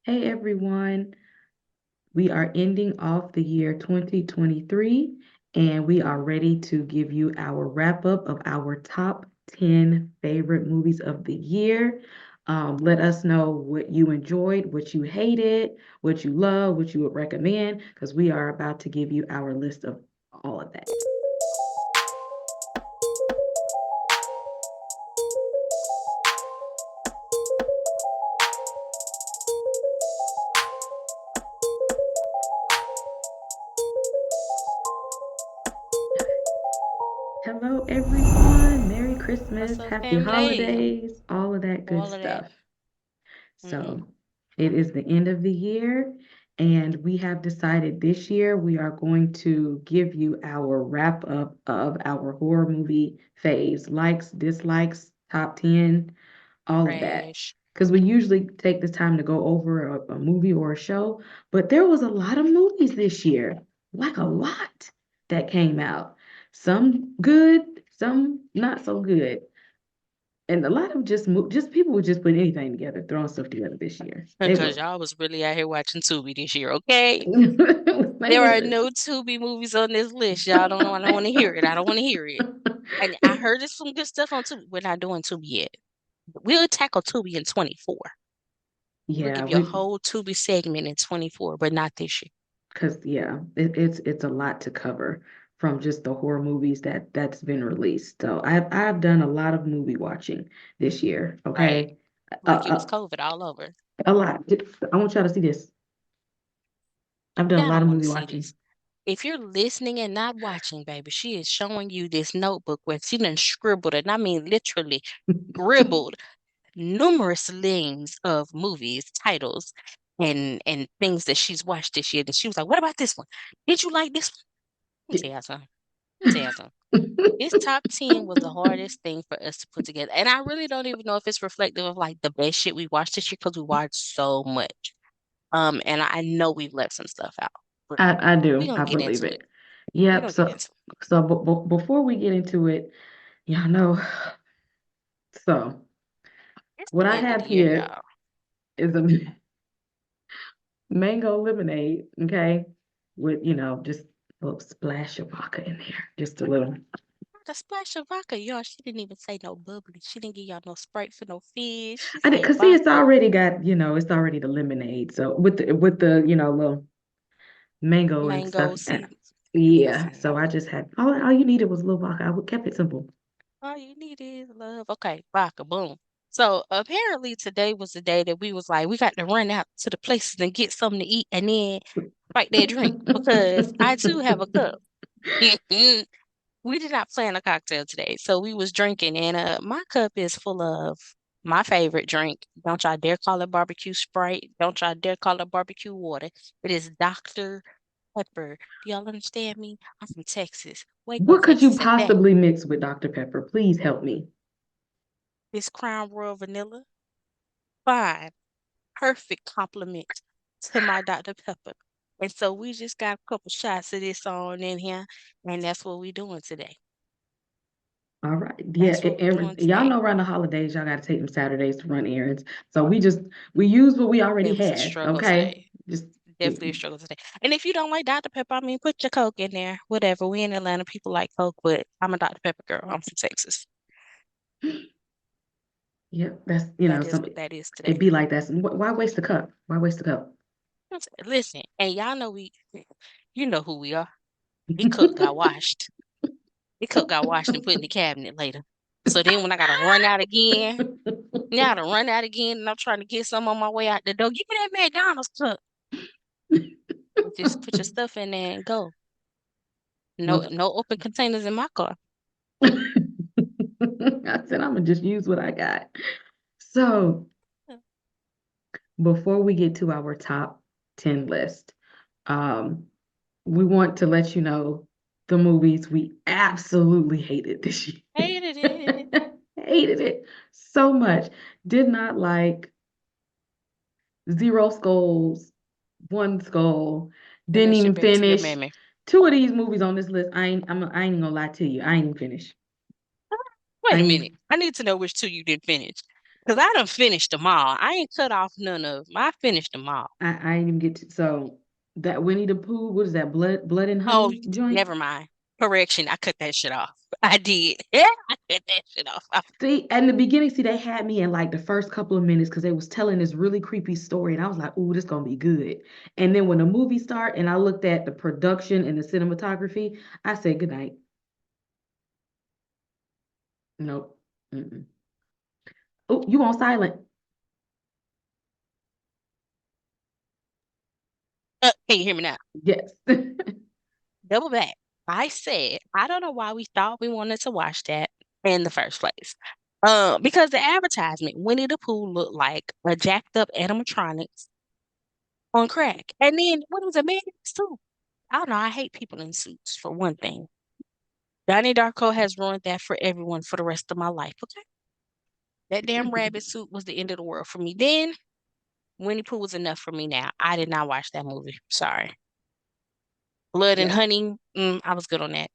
Hey everyone, we are ending off the year 2023 and we are ready to give you our wrap up of our top 10 favorite movies of the year. Let us know what you enjoyed, what you hated, what you love, what you would recommend, because we are about to give you our list of all of that. Hello everyone, Merry What's Christmas, up, Happy family? Holidays, all of that good All of that. stuff. Hmm. So it is the end of the year, and we have decided this year we are going to give you our wrap up of our horror movie phase, likes, dislikes, top 10, all of that. Trash. Because we usually take this time to go over a movie or a show, but there was a lot of movies this year, like a lot that came out. Some good, some not so good. And a lot of just people would just put anything together, throwing stuff together this year. They Because were y'all was really out here watching Tubi this year, okay? There mainly are no Tubi movies on this list. Y'all don't know. I don't want to hear it. I don't want to hear it. And I heard there's some good stuff on Tubi. We're not doing Tubi yet. We'll tackle Tubi in 24. We'll yeah, give you a we whole Tubi segment in 24, but not this year. because yeah, it's a lot to cover from just the horror movies that's been released. So I've done a lot of movie watching this year. Right. Okay, uh, Like it was uh, COVID all over. a lot. I want y'all to see this. I've done a Yeah, I lot don't of want to movie see watching. this. If you're listening and not watching, baby, she is showing you this notebook where she done scribbled, and I mean literally scribbled numerous names of movies, titles, and things that she's watched this year. And she was like, "What about this one? Did you like this one?" Let me tell y'all something. Let me tell y'all something. This top 10 was the hardest thing for us to put together. And I really don't even know if it's reflective of like the best shit we watched this year because we watched so much. And I know we've left some stuff out, but I we're do. gonna I get believe into it. it. We're Yep. gonna get So into it. before we get into it, y'all know. So It's what the I end of have the year, here y'all. is a mango lemonade, okay, with just a little splash of vodka in there, just a little. The splash of vodka, y'all. She didn't even say no bubbly. She didn't give y'all no Sprite for no fish. She I did, said cause see, it's vodka. already got, it's already the lemonade. So with the little mango and stuff, Mango and seeds. yeah. Listen, So I just had all you needed was a little vodka. I would kept it simple. all you need is love. Okay, vodka, boom. So apparently today was the day that we was like, we got to run out to the places and get something to eat and then fight their drink because I too have a cup. We did not plan a cocktail today, so we was drinking, and my cup is full of my favorite drink. Don't y'all dare call it barbecue Sprite. Don't y'all dare call it barbecue water. It is Dr. Pepper. Do y'all understand me? I'm from Texas. Waco, What could you Texas, at that. possibly mix with Dr. Pepper? Please help me. This Crown Royal Vanilla, fine, perfect compliment to my Dr. Pepper. And so we just got a couple shots of this on in here, and that's what we doing today. All right. Yeah, That's what we doing y'all today. know around the holidays, y'all got to take them Saturdays to run errands. So we use what we already It was a had. struggle Okay. today. Just Definitely a struggle today. And if you don't like Dr. Pepper, I mean, put your Coke in there. Whatever. We in Atlanta, people like Coke, but I'm a Dr. Pepper girl. I'm from Texas. yeah, that's That is some what that is today. it be like that. Why waste the cup? Why waste the cup? Listen, and y'all know you know who we are. The cup got washed. The cup got washed and put in the cabinet later. So then when I gotta run out again, now I gotta run out again, and I'm trying to get some on my way out the door. Give me that McDonald's cup. Just put your stuff in there and go. No, Well, no open containers in my car. I said I'm gonna just use what I got. So before we get to our top 10 list, um, we want to let you know the movies we absolutely hated this year. Hated it. Hated it so much. Did not like Zero Skulls, One Skull, Girl, didn't that shit even better to your finish. mammy. Two of these movies on this list, I ain't gonna lie to you. I ain't even finished. I Wait a ain't minute. even I need to know which two you didn't finish. Because I done finished them all. I ain't cut off none of them. I finished them all. I didn't even get to so that Winnie the Pooh, what is that, blood and Oh, honey joint? never mind. Correction, I cut that shit off. I did. Yeah, I cut that shit off. See, in the beginning, see, they had me in like the first couple of minutes because they was telling this really creepy story, and I was like, "Ooh, this gonna be good." And then when the movie start, and I looked at the production and the cinematography, I said, "Good night." Nope. Mm-mm. Oh, you on silent? Can you hear me now? Yes. Double back. I said, I don't know why we thought we wanted to watch that in the first place. Because the advertisement, Winnie the Pooh looked like a jacked up animatronics on crack. And then what was a man in a suit? I don't know. I hate people in suits for one thing. Donnie Darko has ruined that for everyone for the rest of my life. Okay. That damn rabbit suit was the end of the world for me. Then Winnie Pooh was enough for me now. I did not watch that movie. Sorry. Blood and Yeah, Honey, I was good on that.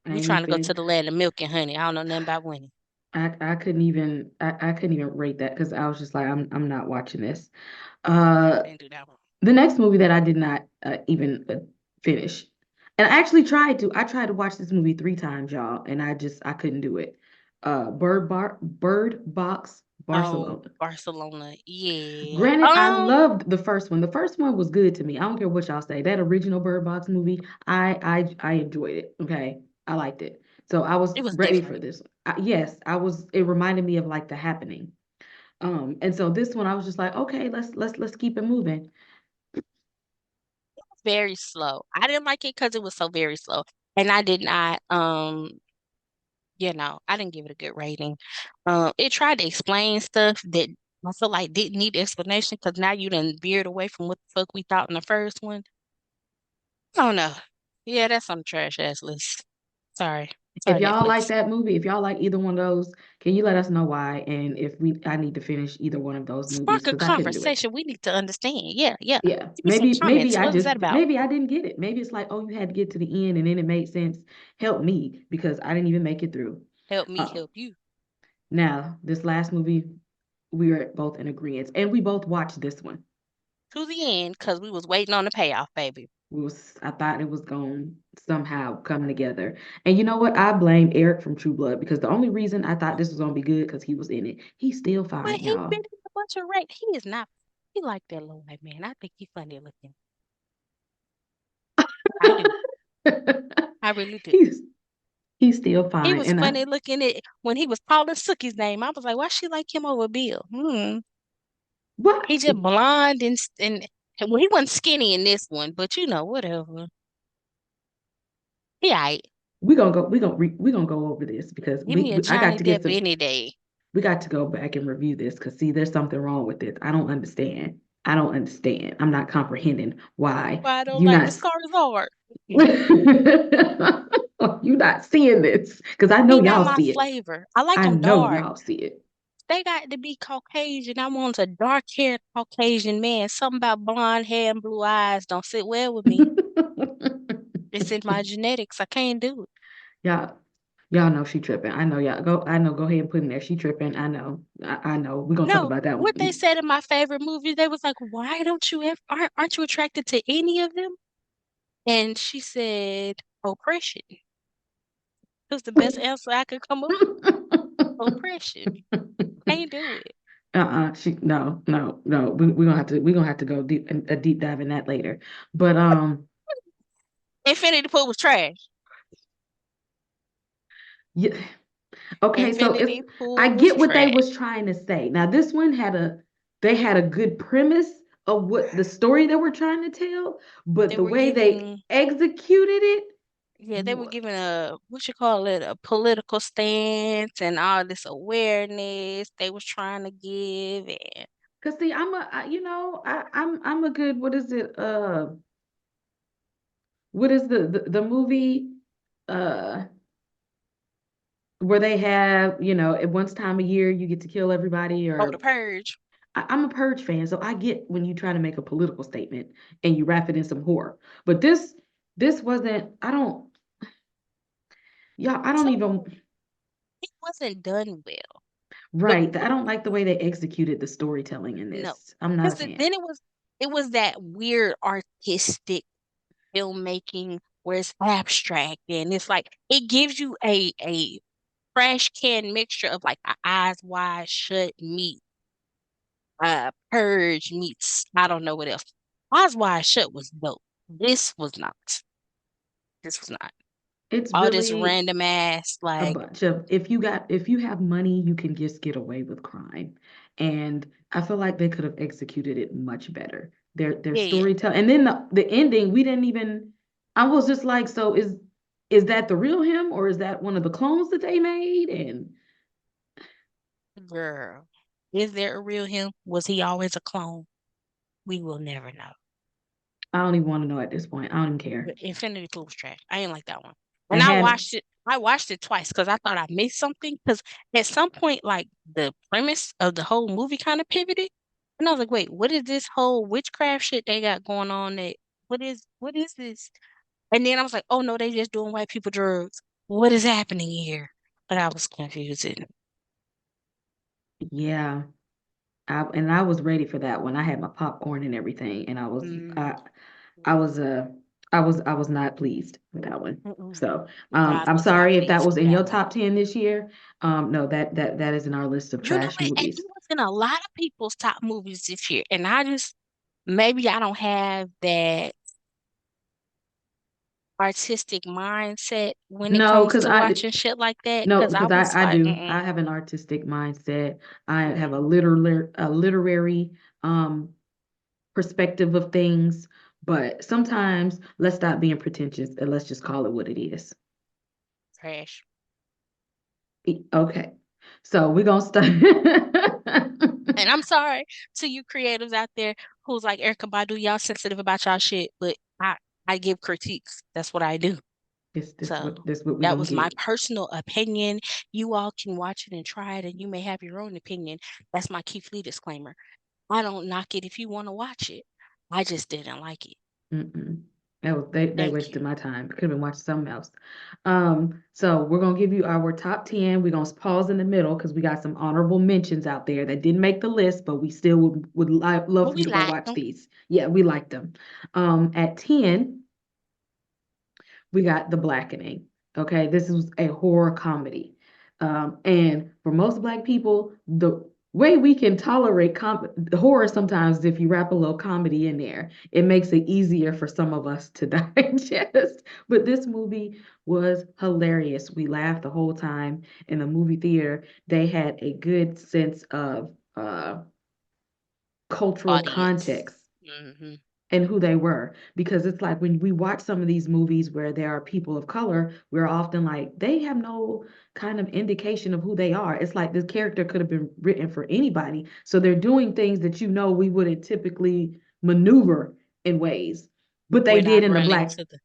I We ain't trying even to go finished. to the land of milk and honey. I don't know nothing about Winnie. I couldn't even rate that because I was just like, I'm not watching this. Uh, I didn't do that one. the next movie that I did not even finish, and I actually tried to. I tried to watch this movie 3 times, y'all, and I couldn't do it. Bird Box Oh, Barcelona. Barcelona. Yeah. Granted, I loved the first one. The first one was good to me. I don't care what y'all say. That original Bird Box movie, I enjoyed it. Okay, I liked it. So I was it was ready for different. this. Yes, I was. It reminded me of like The Happening. And so this one, I was just like, okay, let's keep it moving. Very slow. I didn't like it because it was so very slow. And I did not I didn't give it a good rating. It tried to explain stuff that I feel like didn't need explanation because now you done veered away from what the fuck we thought in the first one. I don't know. Yeah, that's on the trash ass list. Sorry. If Sorry, y'all like Netflix. that movie, if y'all like either one of those, can you let us know why? And if I need to finish either one of those movies Spark a because I couldn't do it. conversation. We need to understand. Yeah, yeah. Yeah, Give me some comments. What was that about? maybe I didn't get it. Maybe it's like, oh, you had to get to the end and then it made sense. Help me because I didn't even make it through. Help me Uh, help you Now, this last movie, we are both in agreement, and we both watched this one. to the end because we was waiting on the payoff, baby. I thought it was going to somehow come together. And you know what? I blame Eric from True Blood because the only reason I thought this was going to be good because he was in it. He's still But fine, he been y'all. in a bunch of rape. He is not. He like that little white man. I think he funny looking. I do. I really do. he's he's still He fine. was And funny looking at when he was calling Sookie's name. I was like, why she like him over Bill? what He just blonde well, he wasn't skinny in this one, but whatever. He aight. we gonna go over this because Give me a I got Johnny to get Depp some. any day. We got to go back and review this because see, there's something wrong with this. I don't understand. I don't understand. I'm not comprehending why Why I don't you like the not Skarsgård. you not seeing this because I know He not y'all my see it. flavor. I like I them know dark. y'all see it. They got to be Caucasian. I want a dark-haired Caucasian man. Something about blonde hair and blue eyes don't sit well with me. It's in my genetics. I can't do it. y'all y'all know she tripping. I know y'all go. I know. Go ahead and put in there. She tripping. I know. I know. We're gonna talk No, about that what they one. said in my favorite movie, they was like, "Why don't you ever aren't you attracted to any of them?" And she said, "Oppression." It was the best answer I could come up with. Oppression. Can't do it. She no. We're gonna have to go a deep dive in that later. But Infinity Pool was trash. yeah. Okay, so if Infinity I Pool was get what they trash. was trying to say. Now this one they had a good premise of what the story they were trying to tell, but They the were way they giving executed it, Yeah, they were boy. giving what you call it, a political stance and all this awareness they was trying to give. And Cause see, I'm a good, what is it? What is the movie uh where they have, at once time a year you get to kill everybody oh, the or purge. I'm a Purge fan, so I get when you try to make a political statement and you wrap it in some horror. But this wasn't, I don't So even it wasn't done well. The Right. I don't like the way they executed the storytelling in no, this. I'm not a because fan. then it was that weird artistic filmmaking where it's abstract and it's like it gives you a trash can mixture of like a eyes wide shut meet purge meets I don't know what else. Eyes wide shut was dope. This was not. This was not. It's All this really random ass a like bunch of if you have money, you can just get away with crime. And I feel like they could have executed it much better. Their yeah, storytelling, and then the ending, we didn't even I was just like, so is that the real him or is that one of the clones that they made? And girl. Is there a real him? Was he always a clone? We will never know. I don't even want to know at this point. I don't even care. But Infinity Pool was trash. I didn't like that one. And And had I watched it twice because I thought I missed something. Because at some point, like the premise of the whole movie kind of pivoted. And I was like, wait, what is this whole witchcraft shit they got going on? What is this? And then I was like, oh no, they just doing white people drugs. What is happening here? But I was confused. yeah, I was ready for that one. I had my popcorn and everything, and Mm, I was I was not pleased with that one. mm-mm. So God I'm was not sorry if that pleased was with in your that one. top 10 this year. No, that is in our list of You know trash what? And it movies. was in a lot of people's top movies this year. And I just maybe I don't have that artistic mindset when it No, comes because to watching shit like that. no, Because I because was I like, do. I mm-mm, have an artistic mindset. I have mm-mm, a literary um perspective of things, but sometimes let's stop being pretentious and let's just call it what it is. trash. Okay. So we're gonna start. And I'm sorry to you creatives out there who's like Erica Badu, y'all sensitive about y'all shit, but I give critiques. That's what I do. So this what we that gonna was my get. personal opinion. You all can watch it and try it, and you may have your own opinion. That's my Keith Lee disclaimer. I don't knock it if you want to watch it. I just didn't like it. Mm-mm. They Thank you. wasted my time. Could have been watching something else. So we're gonna give you our top 10. We're gonna pause in the middle because we got some honorable mentions out there that didn't make the list, but we still would love But for you we to go liked watch them. these. Yeah, we liked them. At 10, we got The Blackening. Okay, this was a horror comedy. And for most Black people, the way we can tolerate horror sometimes is if you wrap a little comedy in there. It makes it easier for some of us to digest. But this movie was hilarious. We laughed the whole time in the movie theater. They had a good sense of cultural Audience. context Hmm. and who they were, because it's like when we watch some of these movies where there are people of color, we're often like they have no kind of indication of who they are. It's like this character could have been written for anybody, so they're doing things that we wouldn't typically maneuver in ways, but they We're did not in the running black. to the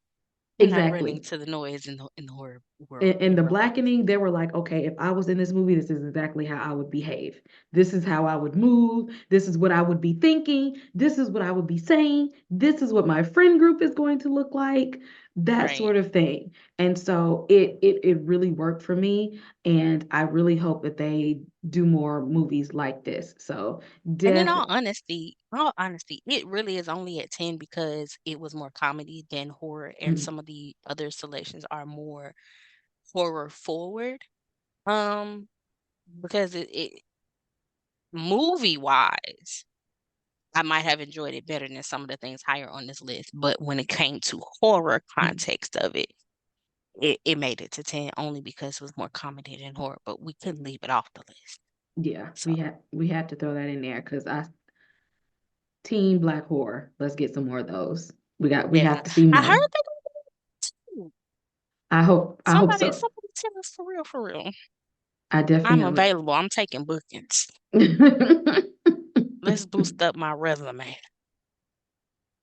we're not running Exactly. to the noise in the horror world In in the real life. blackening, they were like, okay, if I was in this movie, this is exactly how I would behave. This is how I would move. This is what I would be thinking. This is what I would be saying. This is what my friend group is going to look like. That Right. sort of thing. And so it really worked for me. And I really hope that they do more movies like this. So And in definitely. all honesty, it really is only at 10 because it was more comedy than horror, and some of the other selections are more horror forward. Um, because it movie wise, I might have enjoyed it better than some of the things higher on this list. But when it came to horror context of it, it made it to 10 only because it was more comedy than horror, but we couldn't leave it off the list. Yeah, So we had to throw that in there because I teen black horror. Let's get some more of those. We have definitely. to see I heard more. they gonna do I hope so. somebody tell us for real, for real. I I'm definitely available. I'm taking bookings. Let's boost up my resume.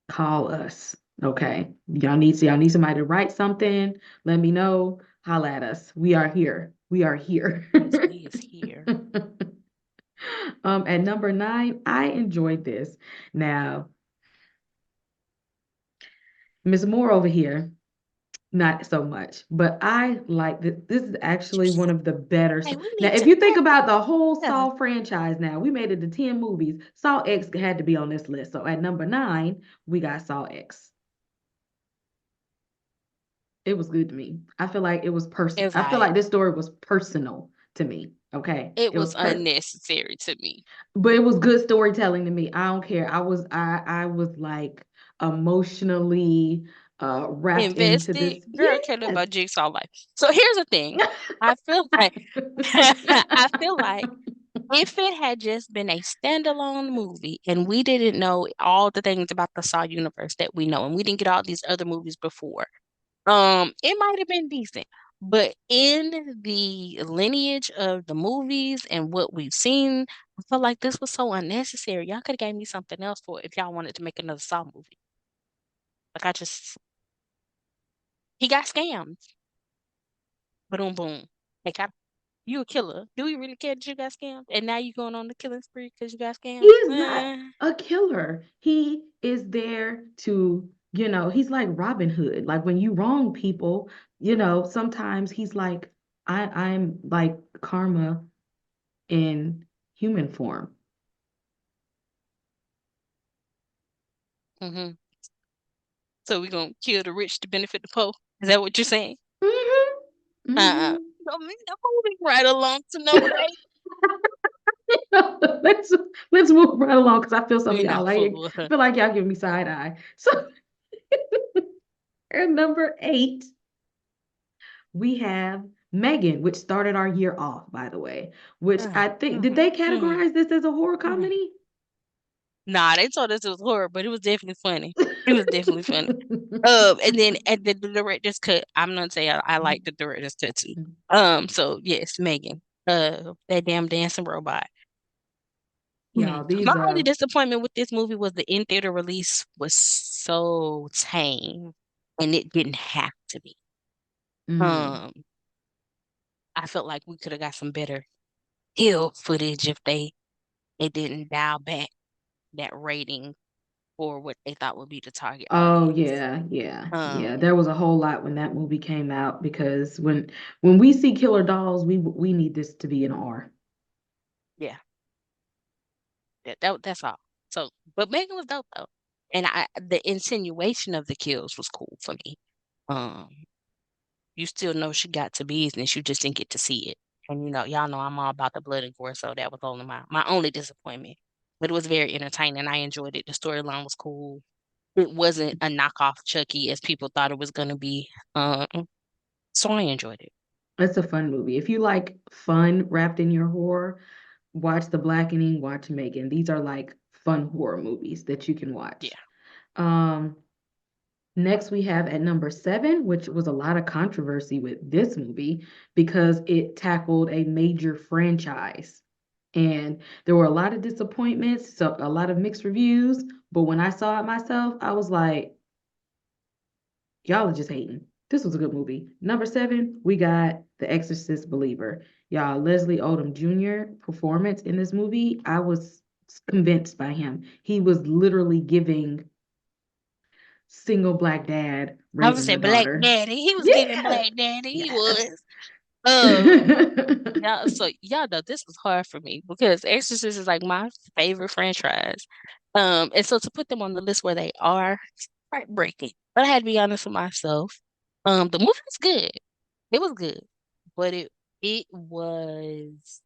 call us. Okay. Y'all need somebody to write something. Let me know. Holla at us. We are here. We are here. Yes, we is here. At number 9, I enjoyed this. Now, Ms. Moore over here. not so much. But I like this. This is actually one of the better. Hey, we Now, need if to you think add about the whole yeah, Saw franchise, now we made it to 10 movies. Saw X had to be on this list. So at number nine, we got Saw X. It was good to me. I feel like it was it person. was I feel like like this story was personal to me. Okay, it it was was per, unnecessary to me. but it was good storytelling to me. I don't care. I was like emotionally wrapped into Invested, this. girl, care Yes. about Jigsaw life. So here's the thing. I feel like I feel like if it had just been a standalone movie and we didn't know all the things about the Saw universe that we know, and we didn't get all these other movies before, it might have been decent. But in the lineage of the movies and what we've seen, I felt like this was so unnecessary. Y'all could have gave me something else for it if y'all wanted to make another Saw movie. Like I just, he got scammed. Boom, boom. Like you a killer. Do we really care that you got scammed? And now you going on the killing spree because you got He scammed? is not a killer. He is there to, he's like Robin Hood. Like when you wrong people, sometimes he's like, I'm like karma in human form. Hmm. So we gonna kill the rich to benefit the poor? Is that what you're saying? Hmm. Uh-uh. Hmm. So I'm moving right along to number eight. let's let's move right along because I feel some of We y'all not like fool. I feel like y'all giving me side eye. So at number eight, we have Megan, which started our year off, by the way. Which I think did Mhm, they mhm, categorize this as a horror mhm. comedy? Nah, they told us it was horror, but it was definitely funny. It was definitely funny. And then at the director's cut, I'm gonna say I like the director's cut too. So yes, Megan. That damn dancing robot. Y'all, these My only are disappointment with this movie was the in theater release was so tame, and it didn't have to be. mm, Um, I felt like we could have got some better hill footage if they didn't dial back that rating for what they thought would be the target oh audience. yeah, yeah, yeah. Um, There was a whole lot when that movie came out because when we see killer dolls, we need this to be an R. yeah, that's all. So, but Megan was dope though, and the insinuation of the kills was cool for me. Um, you still know she got to business, you just didn't get to see it. And y'all know I'm all about the blood and gore, so that was only my only disappointment. But it was very entertaining. I enjoyed it. The storyline was cool. It wasn't a knockoff Chucky as people thought it was gonna be. Um, so I enjoyed it. It's a fun movie. If you like fun wrapped in your horror, watch The Blackening, watch Megan. These are like fun horror movies that you can Yeah. watch. Um, Next, we have at number seven, which was a lot of controversy with this movie because it tackled a major franchise. And there were a lot of disappointments, so a lot of mixed reviews. But when I saw it myself, I was like, y'all are just hating. This was a good movie. Number seven, we got The Exorcist Believer. Y'all, Leslie Odom Jr. performance in this movie, I was convinced by him. He was literally giving single black dad I was gonna raising say a Black daughter. Daddy. He was giving Yes. Black Daddy. He Yes. was. Um, y'all know this was hard for me because Exorcist is like my favorite franchise. And so to put them on the list where they are, it's heartbreaking. But I had to be honest with myself. The movie was good. It was good, but it was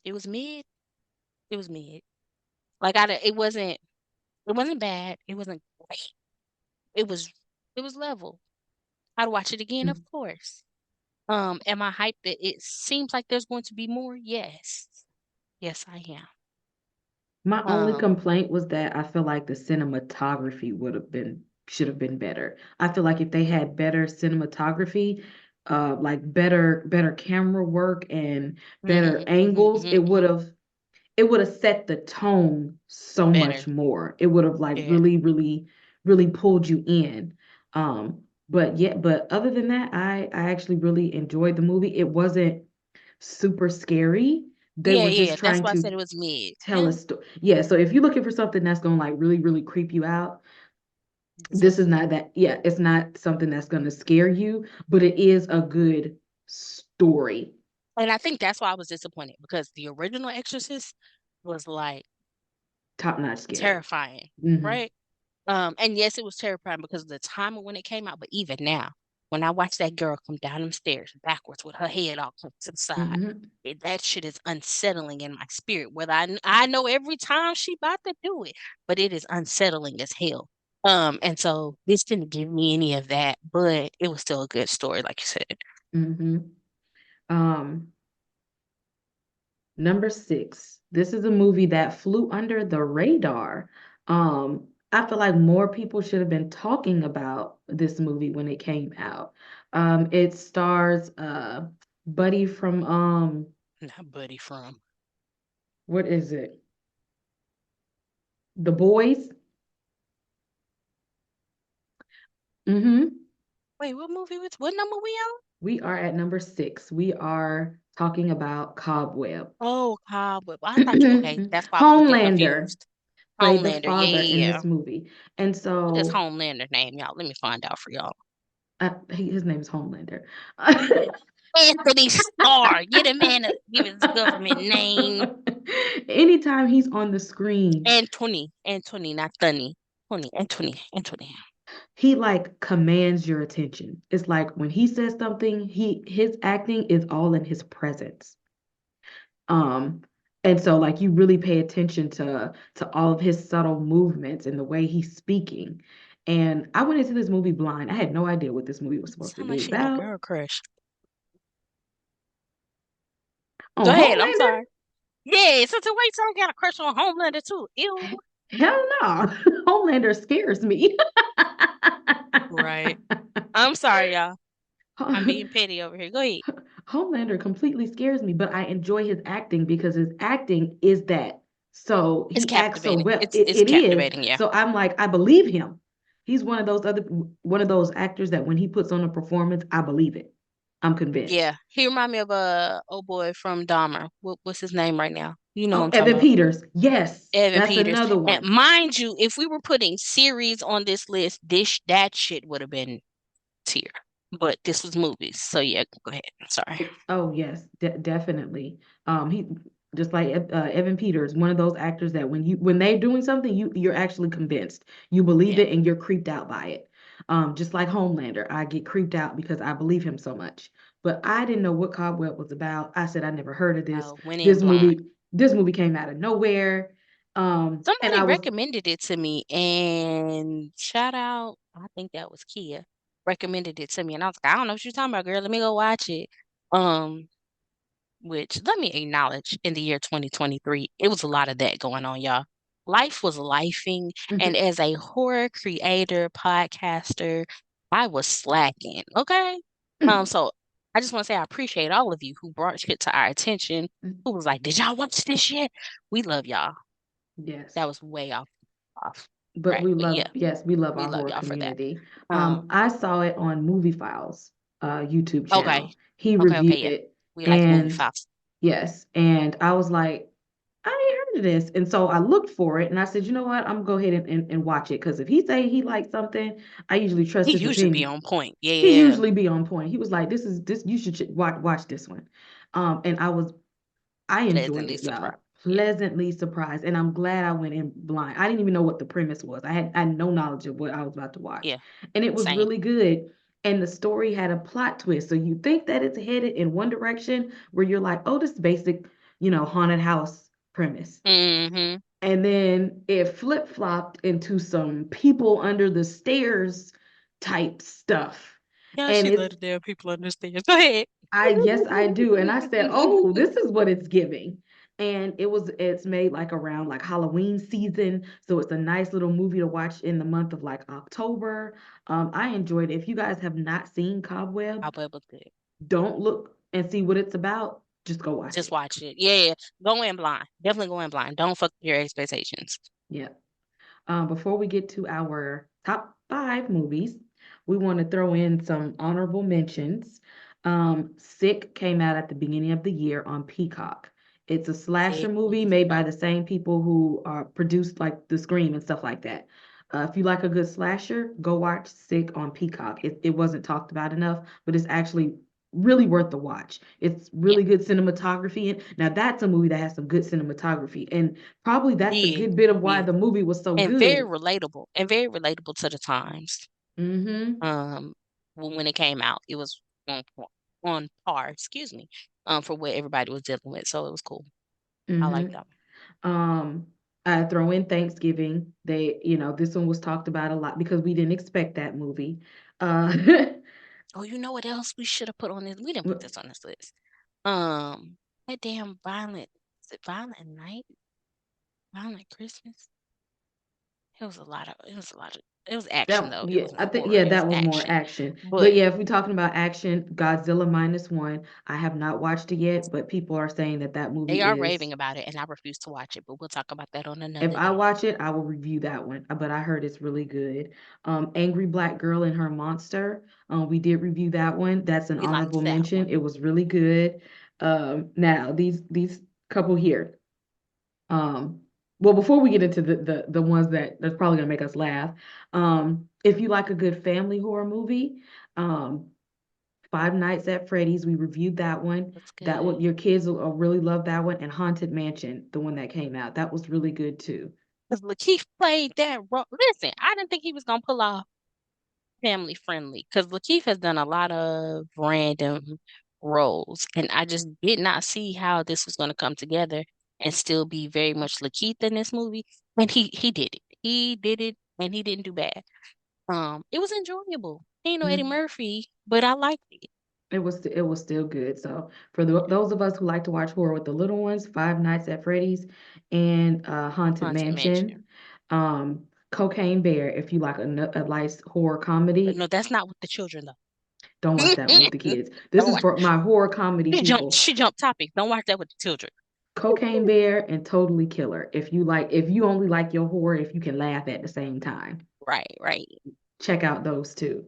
it was mid. It was mid. Like it wasn't bad. It wasn't great. It was it was level. I'd watch it again, of course. Am I hyped that it seems like there's going to be more? Yes. Yes, I am. My only Um, complaint was that I feel like the cinematography should have been better. I feel like if they had better cinematography, like better camera work and better mhm, mhm, angles, mhm, mhm. it would have set the tone so much Better. more. It would have like Yeah. really, really, really pulled you in. But other than that, I actually really enjoyed the movie. It wasn't super scary. They Yeah, were yeah. just That's trying why I to said it was mid. tell a Yeah. story. Yeah, so if you're looking for something that's gonna like really, really creep you out, It's a This is not that, yeah, it's not something that's going to scare you, but it is a good story. And I think that's why I was disappointed because the original Exorcist was like Top notch scary. terrifying, Hmm. right? And yes, it was terrifying because of the time of when it came out. But even now, when I watch that girl come down them stairs backwards with her head all cut to the side, Hmm. that shit is unsettling in my spirit. Whether I know every time she about to do it, but it is unsettling as hell. And so this didn't give me any of that, but it was still a good story, like you said. Hmm. Um, Number six. This is a movie that flew under the radar. I feel like more people should have been talking about this movie when it came out. It stars Buddy from Not Buddy from. what is it? The Boys. Hmm. Wait, what movie was what number we on? We are at number six. We are talking about Cobweb. Oh, Cobweb. I thought you okay. That's why I was looking Homelander confused. played the Homelander. Yeah, father in yeah, yeah. this movie. And What is so Homelander name, y'all? Let me find out for y'all. his name is Homelander. Anthony Starr. Get a man to give his government name. Anytime he's on the screen, Anthony, not Thunny. Anthony. he like commands your attention. It's like when he says something, his acting is all in his presence. Um, and so like you really pay attention to all of his subtle movements and the way he's speaking. And I went into this movie blind. I had no idea what this movie was supposed to Sound be like she got a about. girl crush. Go On ahead. I'm Homelander? sorry. Yeah, so to wait, so I got a crush on Homelander too. Ew. Hell no. Homelander scares me. Right. I'm sorry, y'all. I'm being petty over here. Go ahead. Homelander completely scares me, but I enjoy his acting because his acting is that. So It's he acts so captivating. well. It's It, it's it is. captivating, yeah. So I'm like, I believe him. He's one of those actors that when he puts on a performance, I believe it. I'm convinced. Yeah. He remind me of a old boy from Dahmer. What's his name right now? You know what Oh, I'm talking Evan about. Peters. Yes, Evan that's Peters. another And one. mind you, if we were putting series on this list, that shit would have been tier. But this was movies. So yeah, go ahead. Sorry. Oh yes, definitely. He just like Evan Peters, one of those actors that when they're doing something, you're actually convinced, you believe Yeah. it, and you're creeped out by it. Just like Homelander, I get creeped out because I believe him so much. But I didn't know what Cobweb was about. I said I never heard of this. Went in This blind. movie, this movie came out of nowhere. And Somebody I was recommended it to me and shout out, I think that was Kia, recommended it to me. And I was like, I don't know what you're talking about, girl. Let me go watch it. Um, which let me acknowledge in the year 2023, it was a lot of that going on, y'all. Life was lifing, and mhm, as a horror creator, podcaster, I was slacking. Okay. So I just want to say I appreciate all of you who brought shit to our attention, who was like, did y'all watch this shit? We love y'all. That yes. was way off. But Right. we But love, yeah, yes, we love we our love horror y'all for that. community. Um, I saw it on Movie Files, YouTube okay. channel. He Okay, reviewed yeah. it, We like movie and files. yes, and I was like, I ain't heard of this, and so I looked for it, and I said, you know what, I'm gonna go ahead and watch it because if he say he likes something, I usually trust He his usually be opinion. on point. He Yeah. usually be on point. He was like, this you should watch this one, and I enjoyed Pleasantly it, y'all. surprised. Yeah. Pleasantly surprised. And I'm glad I went in blind. I didn't even know what the premise was. I had no knowledge of what I was about to watch. Yeah. And it was Same. really good. And the story had a plot twist. So you think that it's headed in one direction where you're like, oh, this basic, haunted house premise. Mm-hmm. And then it flip-flopped into some people under the stairs type stuff. Yeah, And she let it's the damn people understand. Go ahead. yes, I do. And I said, oh, this is what it's giving. And it's made like around like Halloween season. So it's a nice little movie to watch in the month of like October. I enjoyed it. If you guys have not seen I'll Cobweb, be able to don't look and see what it's about. Just go watch just it. watch it. Yeah. Go in blind. Definitely go in blind. Don't fuck your expectations. Yeah. Before we get to our top five movies, we want to throw in some honorable mentions. Sick came out at the beginning of the year on Peacock. It's a slasher Sick movie is made by dope. the same people who produced like The Scream and stuff like that. If you like a good slasher, go watch Sick on Peacock. It wasn't talked about enough, but it's actually really worth the watch. It's Yeah, really good cinematography. And now that's a movie that has some good cinematography. And probably that's a did, good bit of why did. the movie was so And good. very relatable to the times. Mm-hmm. Um, when it came out, it was on par, excuse me, for what everybody was dealing with. So it was cool. I like Mm-hmm. that one. Um, I throw in Thanksgiving. This one was talked about a lot because we didn't expect that movie. Uh, Oh, you know what else we should have put on this? We didn't put this on this list. Um, that damn violent, is it Violent Night? Violent Christmas? It was action That though. It yeah, I wasn't think horror. yeah, It was that was more action. action. But But yeah, if we're talking about action, Godzilla minus one, I have not watched it yet, but people are saying that that they movie are is. raving about it, and I refuse to watch it. But we'll talk about that on If another I day. watch it, I will review that one. But I heard it's really good. Angry Black Girl and Her Monster. We did review that one. That's an We honorable liked that mention. one. It was really good. Now these couple here. Um, well, before we get into the ones that's probably gonna make us laugh, if you like a good family horror movie, um, Five Nights at Freddy's, we reviewed that one. That's That good. one, your kids will really love that one. And Haunted Mansion, the one that came out, that was really good too. Because Lakeith played that role. Listen, I didn't think he was gonna pull off family friendly because Lakeith has done a lot of random roles, and I just did not see how this was gonna come together and still be very much Lakeith in this movie. And he did it. He did it, and he didn't do bad. It was enjoyable. Ain't no Eddie Mm, Murphy, but I liked it. it was still good. So for those of us who like to watch horror with the little ones, Five Nights at Freddy's and Haunted Haunted Mansion, Mansion. Cocaine Bear, if you like a nice horror But comedy. no, that's not with the children Don't watch though. that one with the kids. This Don't is watch. for my horror comedy people. She jumped topics. Don't watch that with the children. Cocaine Bear and Totally Killer. If you only like your horror, if you can laugh at the same time, Right, right. check out those two.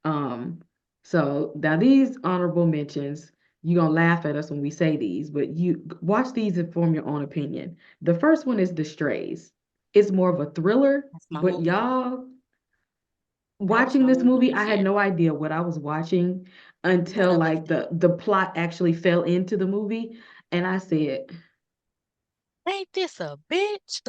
Um, so now these honorable mentions, you're gonna laugh at us when we say these, but you watch these and form your own opinion. The first one is The Strays. It's more of a thriller, That's my but movie. y'all That was watching my this movie movie, I this had year. no idea what I was watching None until of us like did. the plot actually fell into the movie, and I said, Ain't this a bitch?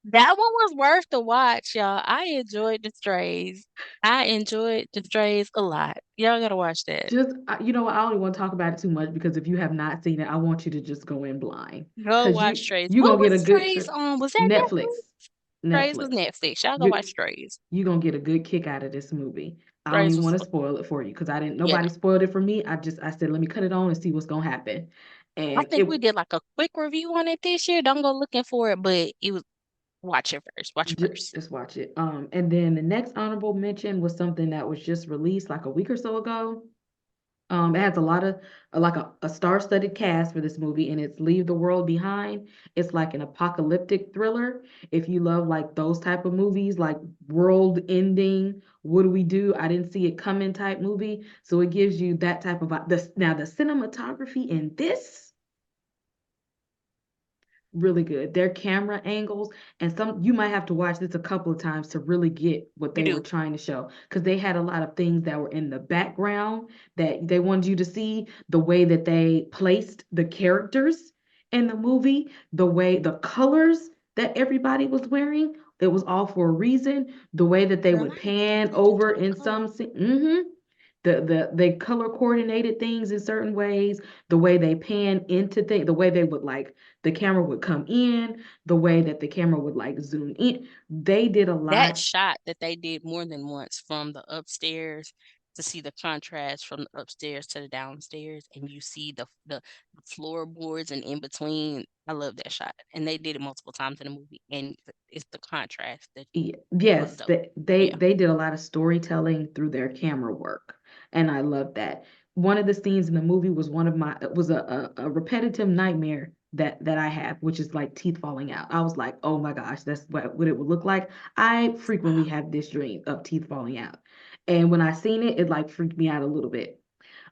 That one was worth the watch, y'all. I enjoyed The Strays. I enjoyed The Strays a lot. Y'all gotta watch that. I don't even want to talk about it too much because if you have not seen it, I want you to just go in blind Go because watch Strays. you What gonna get was a good Strays on? Was that Netflix, Netflix? Strays was Netflix. Netflix. Y'all go watch You Strays. you gonna get a good kick out of this movie. I don't Strays even was want to spoil it for you because I didn't. yeah. No. Nobody spoiled it for me. I said let me cut it on and see what's gonna happen, I and think we did like a quick review on it this year. Don't go looking for it, but it was watch it first. Watch it first. just watch it. And then the next honorable mention was something that was just released like a week or so ago. It has a lot of like a star-studded cast for this movie, and it's Leave the World Behind. It's like an apocalyptic thriller. If you love like those type of movies, like world ending, what do we do? I didn't see it coming type movie. So it gives you that type of now the cinematography in this really good. Their camera angles and some you might have to watch this a couple of times to really get what You they were do. trying to show because they had a lot of things that were in the background that they wanted you to see the way that they placed the characters in the movie, the way the colors that everybody was wearing. It was all for a reason. The way that they Girl, would I didn't pay pan attention over to the in color. some they color coordinated things in certain ways, the way they pan into things, the way they would like the camera would come in, the way that the camera would like zoom in. They did a That lot. shot that they did more than once from the upstairs to see the contrast from the upstairs to the downstairs, and you see the floorboards and in between. I love that shot, and they did it multiple times in the movie, and it's the contrast that was Yes, dope. they Yeah, they did a lot of storytelling through their camera work, and I love that. One of the scenes in the movie was one of my was a repetitive nightmare that I have, which is like teeth falling out. I was like, oh my gosh, that's what it would look like. I frequently wow. have this dream of teeth falling out, and when I seen it, it like freaked me out a little bit.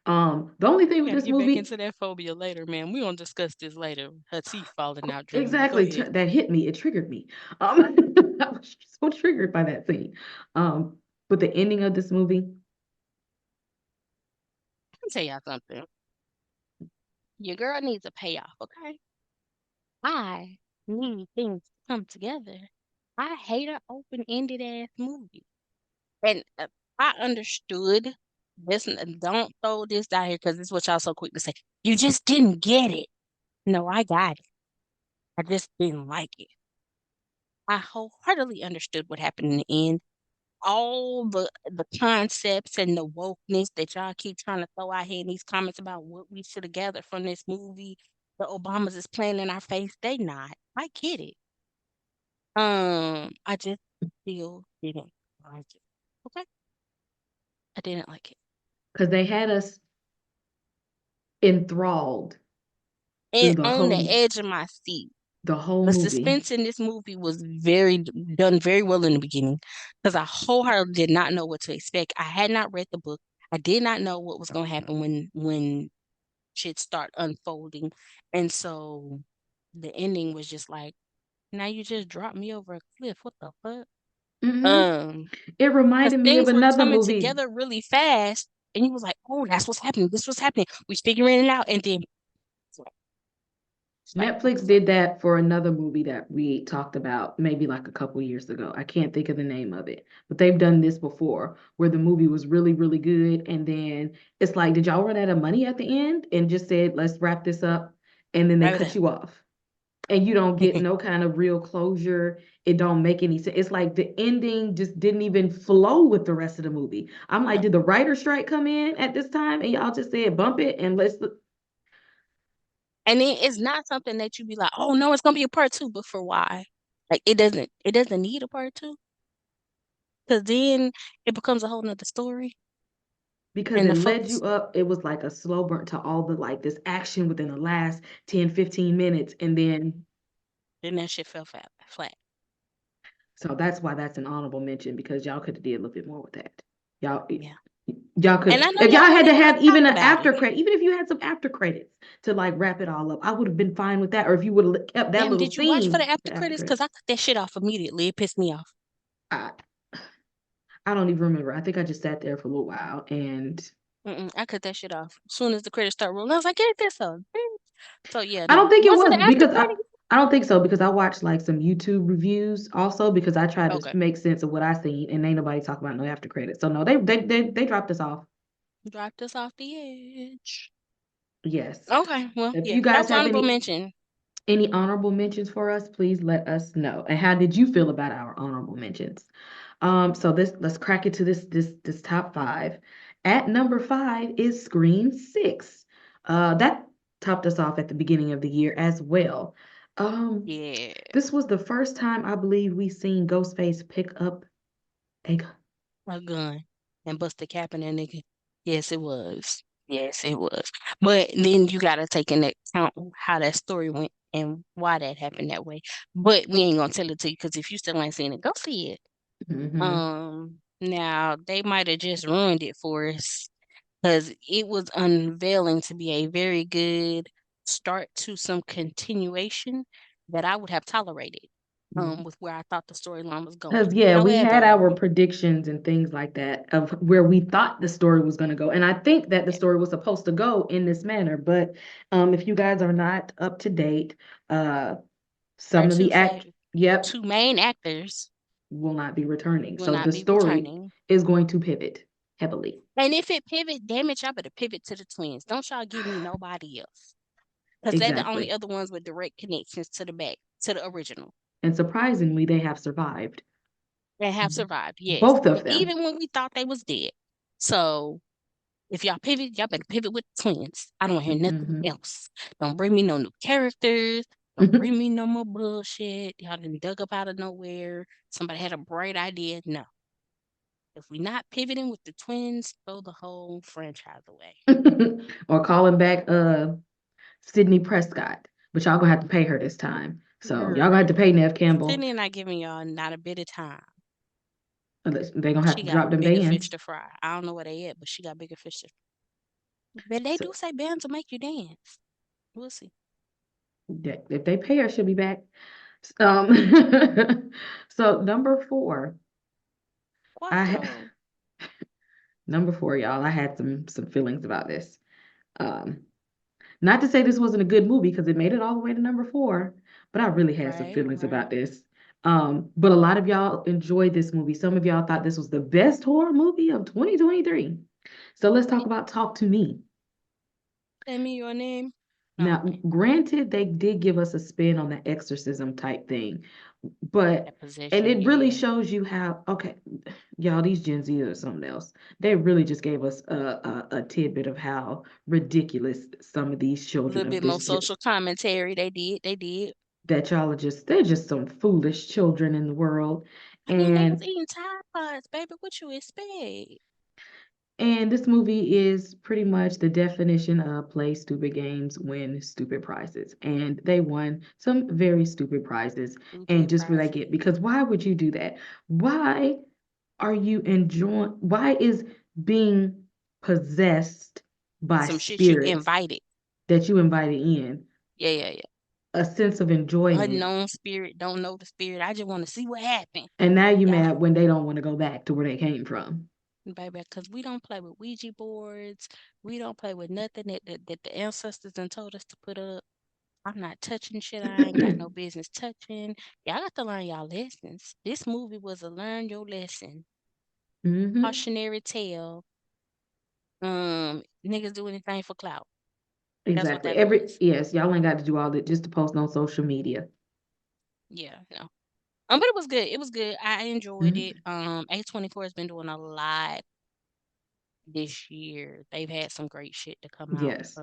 The only thing We with got to this get back movie, into that phobia later, man. We're gonna discuss this later. Her teeth falling out dream. But go exactly, ahead. that hit me. It triggered me. I was so triggered by that scene. Um, but the ending of this movie, Let me tell y'all something. Your girl needs a payoff, okay? I need things to come together. I hate an open-ended ass movie. And I understood this. Don't throw this down here because this is what y'all so quick to say. You just didn't get it. No, I got it. I just didn't like it. I wholeheartedly understood what happened in the end. All the concepts and the wokeness that y'all keep trying to throw out here in these comments about what we should have gathered from this movie, the Obamas is playing in our face. They not. I get it. I just still didn't like it. Okay, I didn't like it. because they had us enthralled through And on the edge of my seat. the whole The movie. suspense in this movie was very done very well in the beginning because I wholeheartedly did not know what to expect. I had not read the book. I did not know what was going to happen when shit start unfolding, and so the ending was just like, now you just dropped me over a cliff. What the fuck? Hmm. Um, It because reminded me of things were another coming movie. together really fast, and you was like, oh, that's what's happening. This was happening. We figuring it out, and then it's like, what the Netflix fuck? did that for another movie that we talked about maybe like a couple years ago. I can't think of the name of it, but they've done this before where the movie was really, really good. And then it's like, did y'all run out of money at the end and just said, let's wrap this up? And then they Right cut there. you off and you don't get no kind of real closure. It don't make any sense. It's like the ending just didn't even flow with the rest of the movie. I'm like, No. did the writer strike come in at this time and y'all just said bump it and let's And then it's not something that you be like, oh no, it's gonna be a part two, but for why? Like it doesn't need a part two. Cause then it becomes a whole nother story. because And it the led you folks up. It was like a slow burn to all the like this action within the last 10, 15 minutes. And then, then that shit fell flat. so that's why that's an honorable mention because y'all could have did a little bit more with that. Y'all, Yeah. y'all And could, I know if y'all y'all had to wanted y'all have even talk an about after it. credit, even if you had some after credits to like wrap it all up, I would have been fine with that. Or if you would have kept that Damn, little did you watch for the scene, after the after credits? credits. Cause I cut that shit off immediately. It pissed me off. I, I don't even remember. I think I just sat there for a little while and I cut that shit off. As soon as the credits start rolling, I was like, get this up. So yeah, I don't no. think it Was it was the after because credits? I don't think so because I watched like some YouTube reviews also because I tried to Okay. make sense of what I seen and ain't nobody talk about no after credits. So no, they dropped us off. Dropped us off the edge. Yes. Okay, well, If yeah. you That guys was have honorable mention. any honorable mentions for us, please let us know. And how did you feel about our honorable mentions? So this let's crack into this top five. At number five is Scream Six. That topped us off at the beginning of the year as well. Um, Yeah. this was the first time I believe we seen Ghostface pick up a gun. A gun and bust the cap in that nigga. Yes, it was. Yes, it was. But then you gotta take into account how that story went and why that happened that way. But we ain't gonna tell it to you because if you still ain't seen it, go see it. Hmm. Now they might have just ruined it for us because it was unveiling to be a very good start to some continuation that I would have tolerated. With where I thought the storyline was going. Because yeah, we had However, our predictions and things like that of where we thought the story was going to go, and I think that the yeah, story was supposed to go in this manner. But if you guys are not up to date, uh, our some of the yep, two main actors will not be returning. will So not the be story returning. is going to pivot heavily. And if it pivot, damn it, y'all better pivot to the twins. Don't y'all give me nobody else. Because they're the only Exactly. other ones with direct connections to the back, to the original. And surprisingly, they have survived. And have survived, yes. Both of them. Even when we thought they was dead. So if y'all pivot, y'all better pivot with the twins. I don't want to hear nothing Hmm. else. Don't bring me no new characters. Don't bring me no more bullshit. Y'all done dug up out of nowhere. Somebody had a bright idea. No. If we not pivoting with the twins, throw the whole franchise away. Or calling back Sydney Prescott, but y'all gonna have to pay her this time. So y'all gonna have to Girl, pay Nev Campbell. Sydney not giving y'all not a bit of time. Unless they gonna have She to got drop them bigger fish bands. to fry. I don't know where they at, but she got bigger fish to fry. But they So do say bands will make you dance. We'll see. if they pay us, she'll be back. Um, so I Quattro. number four, y'all. I had some feelings about this. Um, Not to say this wasn't a good movie because it made it all the way to number four, but I really had some Right, feelings right. about this. But a lot of y'all enjoyed this movie. Some of y'all thought this was the best horror movie of 2023. So let's talk about Talk to Me. Tell me your name. No, Now, okay. granted, they did give us a spin on the exorcism type thing, but That and possession, it really yeah. shows you how, okay, y'all, these Gen Z are something else. They really just gave us a tidbit of how ridiculous some of these A children little of bit more this social commentary. They did. They did. that y'all are just they're just some foolish children in the world. I mean, they was And eating Tide Pods, baby. What you expect? this movie is pretty much the definition of play stupid games, win stupid prizes. And they won some very stupid prizes. And Stupid just what I prizes. get, because why would you do that? Why are you enjoying why is being possessed by Some shit you spirits invited. that you invited in Yeah, yeah, yeah. a sense of enjoyment? Unknown spirit, don't know the spirit. I just want to see what happened. And now you Yeah, mad when they don't want to go back to where they came from. baby, because we don't play with Ouija boards. We don't play with nothing that the ancestors done told us to put up. I'm not touching shit I ain't got no business touching. Y'all got to learn y'all lessons. This movie was a learn your lesson. Hmm. Cautionary tale. Niggas do anything for clout. That's what Exactly. that was. Yes, y'all ain't got to do all that just to post on social media. Yeah, no. But it was good. It was good. I enjoyed it. Hmm. A24 has been doing a lot this year. They've had some great shit to come out. Yes.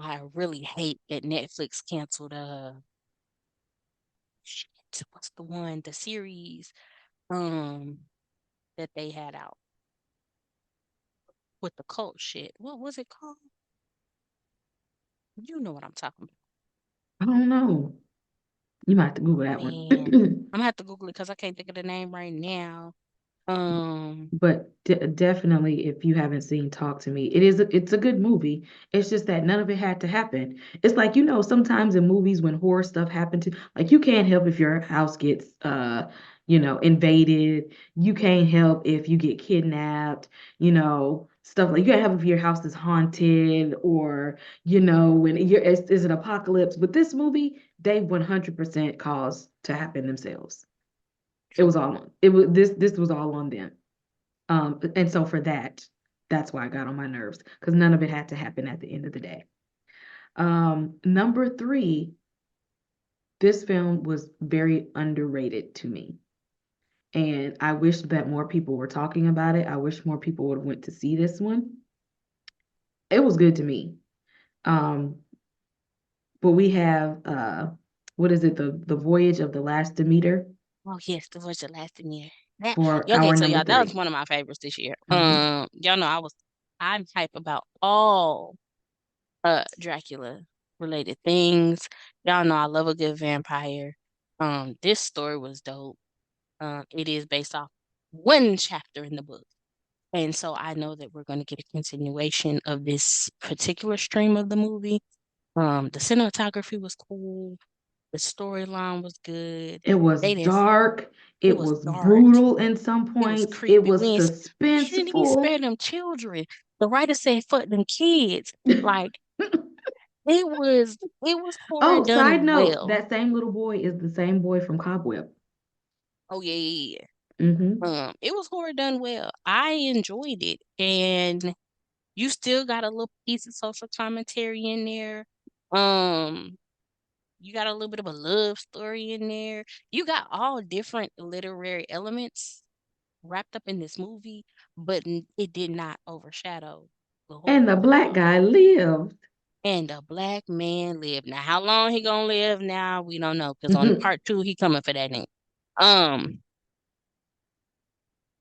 I really hate that Netflix canceled shit. What's the one? The series that they had out with the cult shit. What was it called? You know what I'm talking about. I don't know. You might have to Google that one. Man, I'm gonna have to Google it because I can't think of the name right now. Um, But definitely, if you haven't seen Talk to Me, it's a good movie. It's just that none of it had to happen. It's like, sometimes in movies when horror stuff happen to, like, you can't help if your house gets invaded. You can't help if you get kidnapped, stuff like you can't help if your house is haunted or, when it's an apocalypse. But this movie, they 100% caused to happen themselves. It true. was all on. It was this was all on them. And so for that, that's why I got on my nerves because none of it had to happen at the end of the day. Number three, this film was very underrated to me. And I wish that more people were talking about it. I wish more people would have went to see this one. It was good to me. Um, but we have what is it, the Voyage of the Last Demeter Oh yes, the voice that lasted me. That for okay, our so number y'all, that was three. one of my favorites this year. Hmm. Y'all know I'm hype about all Dracula related things. Y'all know I love a good vampire. This story was dope. It is based off one chapter in the book. And so I know that we're going to get a continuation of this particular stream of the movie. The cinematography was cool. The storyline was good. It was They didn't, dark. it It was was dark. brutal in some It was points. It creepy. was She didn't even spare suspenseful. them children. The writer said, fuck them kids. Like, it was horror Oh, side done note, well. that same little boy is the same boy from Cobweb. Oh, yeah, yeah, yeah. Hmm. It was horror done well. I enjoyed it. And you still got a little piece of social commentary in there. Um, you got a little bit of a love story in there. You got all different literary elements wrapped up in this movie, but it did not overshadow the And the horror. black guy lived. And a black man lived. Now, how long he gonna live now, we don't know, because on Hmm. part two, he coming for that nigga. Um,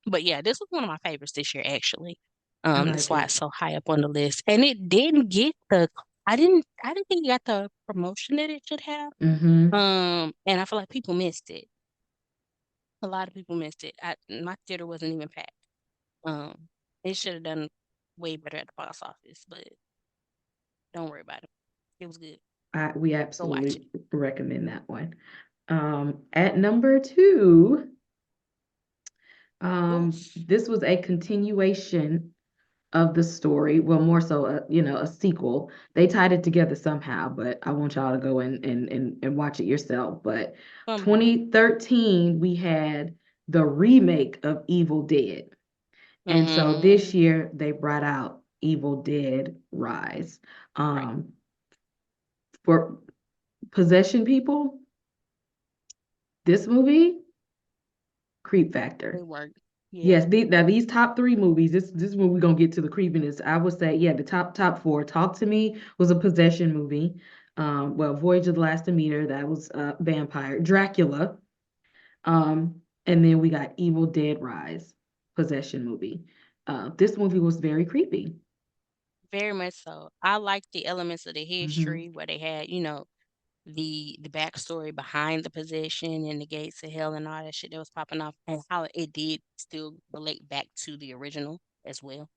but yeah, this was one of my favorites this year, actually. I That's like why it. it's so high up on the list. And it didn't get I didn't think it got the promotion that it should have. Hmm. And I feel like people missed it. A lot of people missed it. My theater wasn't even packed. Um, it should have done. way better at the box office, but don't worry about it. It was good. We Go watch absolutely it. recommend that one. At number two, Oof. this was a continuation of the story. Well, more so, a sequel. They tied it together somehow, but I want y'all to go and watch it yourself. But Somehow. 2013, we had the remake of Evil Dead. And so this Mm, year they brought out Evil Dead Rise. right. Um, for possession people, this movie, creep factor. It worked. Yeah. Yes, now these top three movies, this is when we're gonna get to the creepiness. I would say, yeah, the top four. Talk to Me was a possession movie. Well, Voyage of the Last Demeter, that was vampire. Dracula. And then we got Evil Dead Rise, possession movie. This movie was very creepy. Very much so. I like the elements of the Hmm. history where they had, the backstory behind the possession and the gates of hell and all that shit that was popping off, and how it did still relate back to the original as well.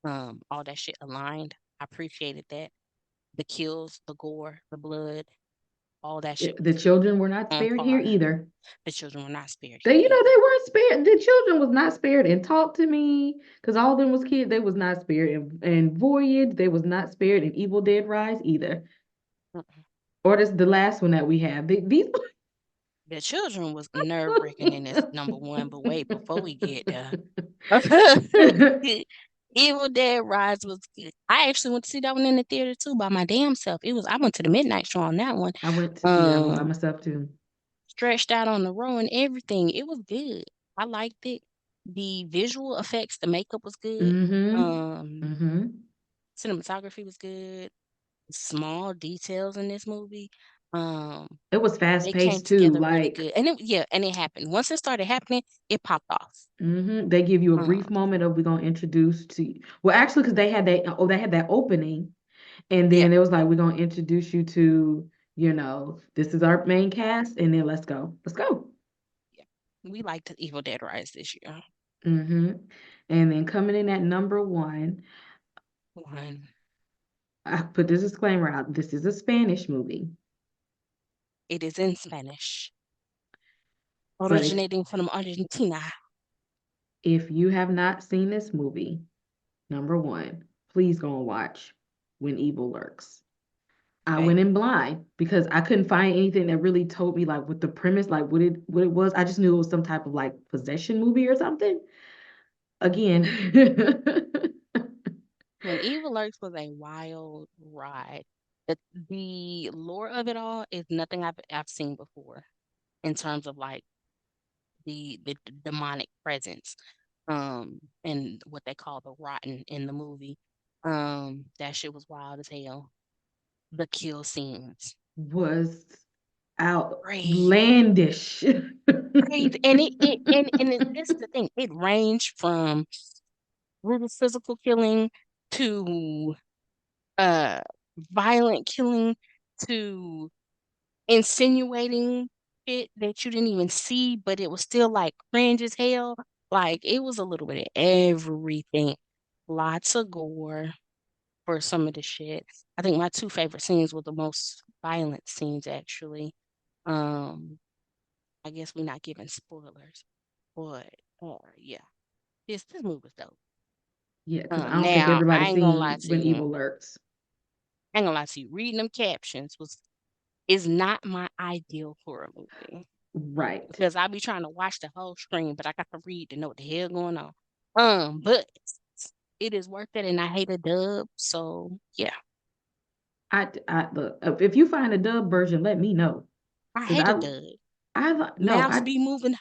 All that shit aligned. I appreciated that. The kills, the gore, the blood, all that shit The was children were not on spared here par. either. The children were not spared They, here either. they weren't spared. The children was not spared. And Talk to Me, because all of them was kids. They was not spared. And Voyage, they was not spared. And Evil Dead Rise either. Mm-mm. Or this the last one that we have. These. The children was nerve-wracking in this number one, but wait, before we get there. Evil Dead Rise was good. I actually went to see that one in the theater too by my damn self. I went to the midnight show on that one. I went to see that one by Um, myself too. Stretched out on the row and everything. It was good. I liked it. The visual effects, the makeup was good. Mm-hmm. Um, Mm-hmm. Cinematography was good. Small details in this movie. Um, It was fast they came paced too. together really Like, good. And it happened. Once it started happening, it popped off. they give you a Um, brief moment of we're gonna introduce to you. Well, actually, because they had that opening. And yeah, then it was like, we're gonna introduce you to, this is our main cast, and then let's go. Let's go. yeah. We liked Evil Dead Rise this year. Hmm. And then coming in at number one, One. I put this disclaimer out. This is a Spanish movie. It is in Spanish, But if originating from Argentina. if you have not seen this movie, number one, please go and watch When Evil Lurks. I Okay. went in blind because I couldn't find anything that really told me like what the premise, like what it was. I just knew it was some type of like possession movie or something. Again. When Evil Lurks was a wild ride. The lore of it all is nothing I've seen before in terms of like the demonic presence, and what they call the rotten in the movie. That shit was wild as hell. The kill scenes, Was crazy, outlandish. crazy, and this is the thing. It ranged from brutal physical killing to uh violent killing to insinuating shit that you didn't even see, but it was still like cringe as hell. Like it was a little bit of everything. Lots of gore for some of the shit. I think my two favorite scenes were the most violent scenes actually. Um, I guess we're not giving spoilers, but yeah, this movie was dope. Yeah, because I don't think Now I everybody's ain't gonna lie seen to When you. Evil Lurks. I ain't gonna lie to you. Reading them captions was is not my ideal horror movie. Right. Because I be trying to watch the whole screen, but I got to read to know what the hell going on. But it is worth it, and I hate a dub, so yeah, I look, if you find a dub version, let me know. I Because hate a dub. no, Mouths be moving.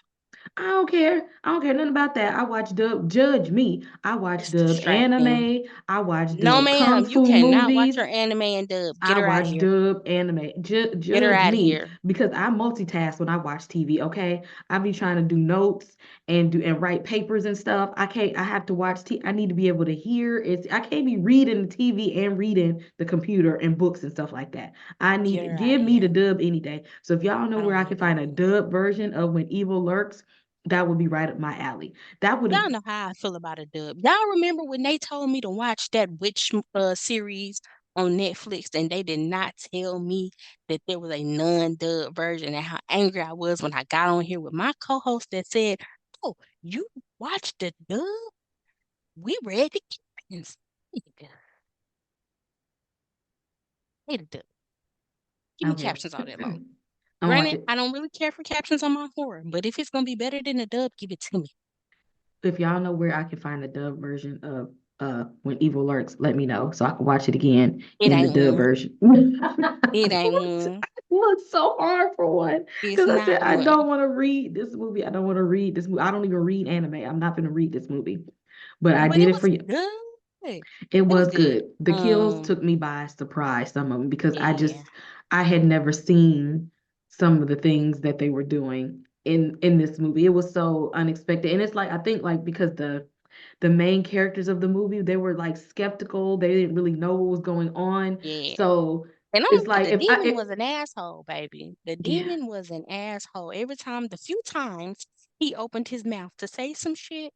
I don't care. I don't care nothing about that. I watch dub. Judge me. I watch It's dub distracting. anime. I watch No, dub kung ma'am, you fu cannot watch movies. her anime and dub. Get I her out of watch here. dub anime. Get her Judge out of me here. because I multitask when I watch TV. Okay, I be trying to do notes and write papers and stuff. I can't. I have to watch. I need to be able to hear. I can't be reading the TV and reading the computer and books and stuff like that. I Get need her out give of me the here. dub any day. So if y'all know I where don't I want a can find a dub. dub version of When Evil Lurks, That would be right up my alley. That would have. Y'all know how I feel about a dub. Y'all remember when they told me to watch that witch series on Netflix and they did not tell me that there was a non-dub version and how angry I was when I got on here with my co-host that said, "Oh, you watched the dub? We read the captions. Need the need the dub. Give me Okay. captions all day long." I watch Granted, it. I don't really care for captions on my horror, but if it's gonna be better than the dub, give it to me. If y'all know where I can find the dub version of When Evil Lurks, let me know so I can watch it again It in the ain't dub one. version. It ain't one. I looked so hard for one It's because I said not I one. don't want to read this movie. I don't want to read this movie. I don't even read anime. I'm not going to read this movie. But I But did it it for was you. good. It It was was good. good. The kills took me by surprise, some of them, because Yeah, I had never seen some of the things that they were doing in this movie. It was so unexpected. And it's like I think like because the main characters of the movie, they were like skeptical. They didn't really know what was going on. yeah. So And it's the like if I demon was an asshole, baby. The yeah, demon was an asshole. Every time, the few times he opened his mouth to say some shit,